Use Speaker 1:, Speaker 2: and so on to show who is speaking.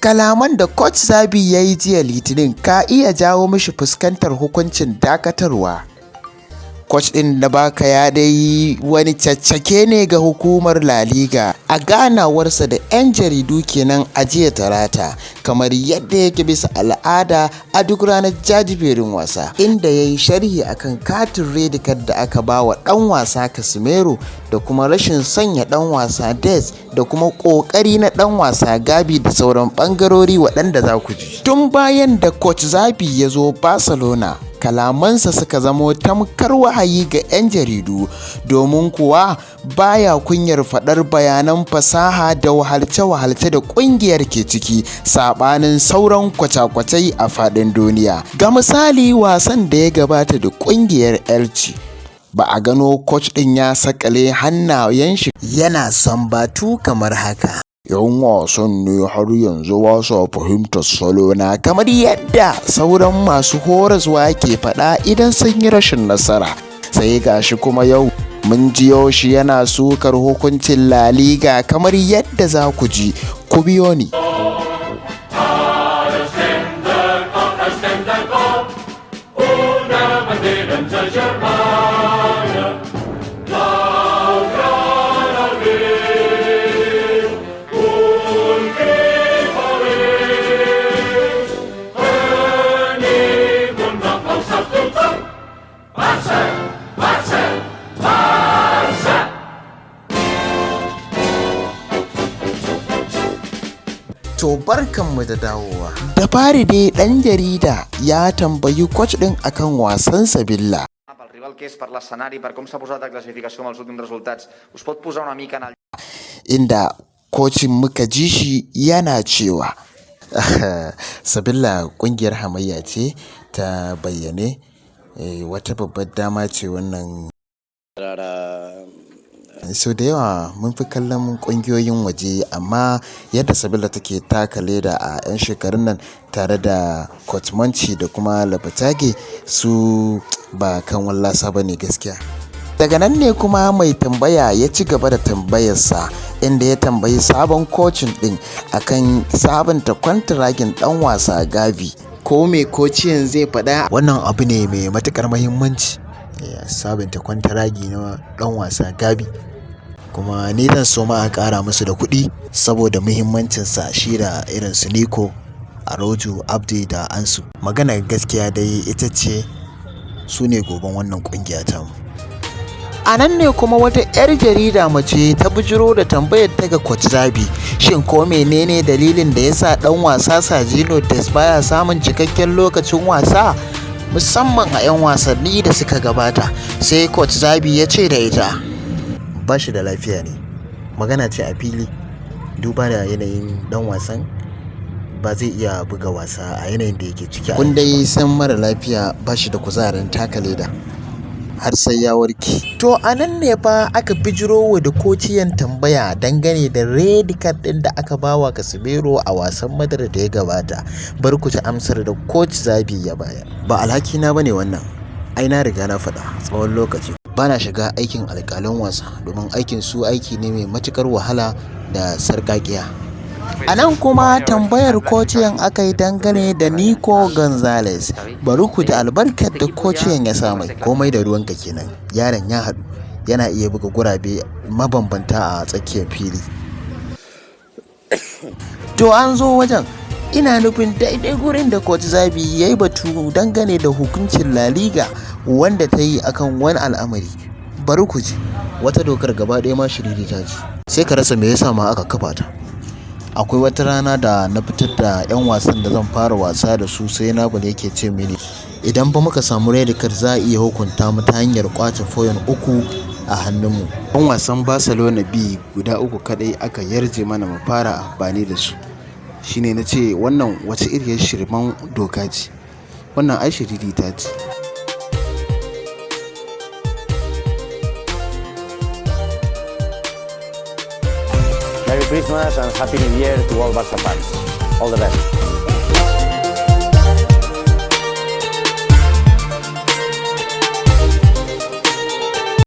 Speaker 1: Kalaman da Coach Xavi ya yi jiya Litinin ka iya jawo mishi fuskantar hukuncin dakatarwa. Coach ɗin na baka ya dai wani caccake ne ga hukumar Laliga a ganawarsa da 'yan jaridu kenan a jiya Talata, kamar yadda yake bisa al'ada a duk ranar jajiberin wasa, inda ya yi sharhi akan katin red card da aka ba wa ɗan wasa Casemiro da kuma rashin sanya ɗan wasa Des da kuma ƙoƙari na ɗan wasa Gabi da sauran ɓangarori waɗanda za ku ji. Tun bayan da Coach Xavi ya zo Barcelona, kalamansa suka zamo tamkar wahayi ga 'yan jaridu, domin kuwa baya kunyar faɗar bayanan fasaha da wahalce-wahalce da ƙungiyar ke ciki saɓanin sauran kwace-kwacai a faɗin duniya. Ga misali, wasan da ya gabata da ƙungiyar Elche, ba a gano coach ɗin ya sakale hannayen shi yana sambatu kamar haka. 'Yan wasan ne har yanzu ba sa fahimtar salona, kamar yadda sauran masu horaswa ke faɗa idan sun yi rashin nasara. Sai gashi kuma yau mun jiyo shi yana sukar hukuncin Laliga, kamar yadda za ku ji, ku biyo ni. To barkanmu da dawowa. Da fari dai ɗan jarida ya tambayi coach ɗin akan wasan Sabilla.
Speaker 2: Pel rival que és, per l'escenari, per com s'ha posat la classificació amb els últims resultats, us pot posar una mica en el...
Speaker 1: Inda kocin muka ji shi yana cewa Sabilla ƙungiyar hamayya ce ta bayyane, wata babbar dama ce wannan. Sau da yawa mun fi kallon ƙungiyoyin waje, amma yadda Sabilla take taka leda a 'yan shekarun nan tare da Kotmanci da kuma Labatage, su ba kan wallasa ba ne gaskiya. Daga nan ne kuma mai tambaya ya ci gaba da tambayarsa, inda ya tambayi sabon kocin ɗin akan sabunta kwantiragin ɗan wasa Gavi. Ko me kociyan zai faɗa? Wannan abu ne mai matuƙar muhimmanci, sabunta kwantiragi na ɗan wasa Gavi. Kuma ni zan so ma a ƙara musu da kuɗi saboda muhimmancinsa, shi da irin su Nico, Arojo, Abdi da Ansu. Maganar gaskiya dai ita ce su ne goben wannan ƙungiya tamu. A nan ne kuma wata 'yar jarida mace ta bijiro da tambayar ta ga Coach Xavi, shin ko menene dalilin da yasa ɗan wasa Sergio Des baya samun cikakken lokacin wasa musamman a 'yan wasanni da suka gabata? Sai Coach Xavi ya ce da ita, ba shi da lafiya ne. Magana ce a fili, duba da yanayin dan wasan ba zai iya buga wasa a yanayin da yake ciki. Kun dai san mara lafiya ba shi da kuzarin taka leda har sai ya warke. To a nan ne fa aka bijiro wa da kociyan tambaya dangane da red card ɗin da aka bawa Casemiro a wasan Madrid da ya gabata. Bar ku ta amsar da Coach Xavi ya bayar. Ba alhaki na bane wannan, ai na riga na faɗa tsawon lokaci. Bana shiga aikin alƙalan wasa domin aikin su aiki ne mai matuƙar wahala da sarƙaƙiya. A nan kuma tambayar kociyan aka yi dangane da Nico Gonzalez. Bari ku da albarkar da kociyan ya samu. Komai da ruwanka kenan, yaron ya haɗu, yana iya buga gurabe mabambanta a tsakiyar fili. To an zo wajen, ina nufin daidai gurin da Coach Xavi ya yi batu dangane da hukuncin Laliga wanda ta yi akan wani al'amari. Bari ku ji, wata dokar gaba ɗaya ma shiriri ta ce, sai ka rasa me yasa ma aka kafa ta. Akwai wata rana da na fitar da 'yan wasan da zan fara wasa da su, sai na bane yake ce mini idan ba muka samu red card za a iya hukunta mu ta hanyar kwace foyon 3 a hannunmu. 'Yan wasan Barcelona B guda 3 kadai aka yarje mana mu fara amfani da su. Shine na ce wannan wace iriyar shirman doka ce, wannan ai shiriri ta ce.
Speaker 2: Merry Christmas and Happy New Year to all Barca fans. All the best.